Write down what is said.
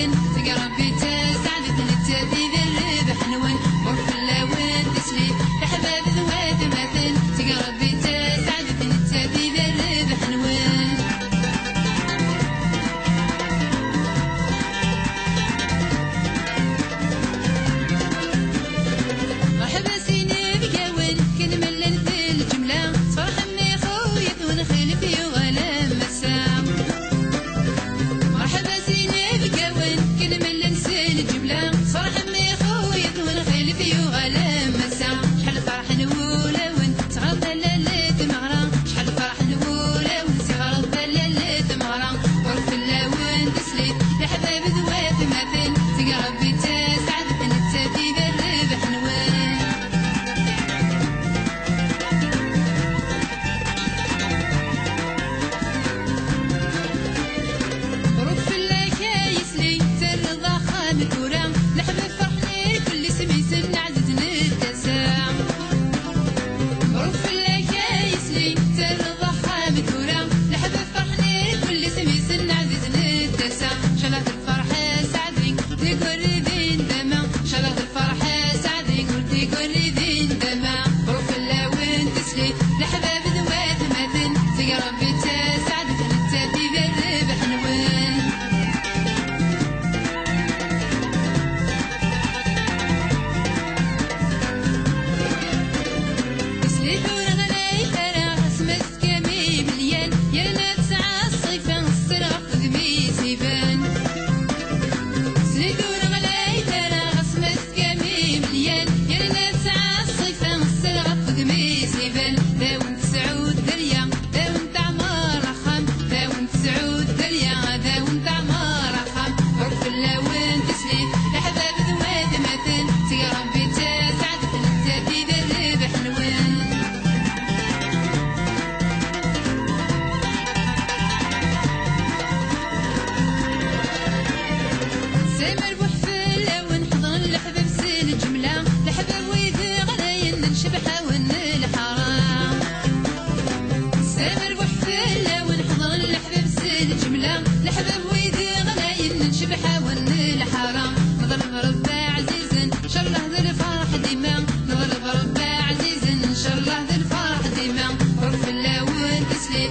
مثل تلقى ربي تسعدت نتادي ذا الربح نون غرف اللون تسلي لحباب ذوات مثل تلقى ربي تسعدت نتادي ذا الربح نون مرحبا سيني بكاون كان ملان في الجملة صراحة مني خويا ثون خلف يغلى مسام مرحبا سيني بكاون كان ملان في الجملة صراحة مني خويا ثون خلف يغلى مسام شحال فرح نولا وين صغار ضلالة مغرى شحال فرح نولا وين صغار ضلالة مغرى غرف اللون تسلي لحباب ذوات مثل تلقى ربي تسعدت نتادي ذا الربح نوان غرف الكايس لي ترضى خامك ورام لحباب فرحني كل سمي سن عزت نتسام غرف الكايس لي ترضى خامك ورام لحباب فرحني كل سمي سن عزت نتسام شلات الفرحة سعدين تقول ذين دما شلات الفرحة سعدين تقول ذين دما غرف اللون تسلي لحباب ذوات مثل تلقى ربي تسعدت نتادي ذا الربح نوان تسلي حور غلاي ترى اسمس كمي مليان يا لنا تسعى الصيفان السرع خدمي سيبان تسلي حور غلاي ترى اسمس كمي مليان يا لنا تسعى الصيفان السرع خدمي سيبان داوم تسعود دريا داوم تعمار خام داوم تسعود دريا داوم تعمار خام غرف اللون تسلي لحباب ذوات مثل تلقى ربي تسعدت نتادي ذا الربح نوان سامر بوحفل لون حضن لحباب سيل الجملة لحباب ويدي غلاين نشبح ون الحرام سامر بوحفل لون حضن لحباب سيل الجملة لحباب ويدي غلاين نشبح ون الحرام نضرب ربا عزيزا ان شاء الله ذا الفرح ديما نضرب ربا عزيزا ان شاء الله ذا الفرح ديما غرف اللون تسلي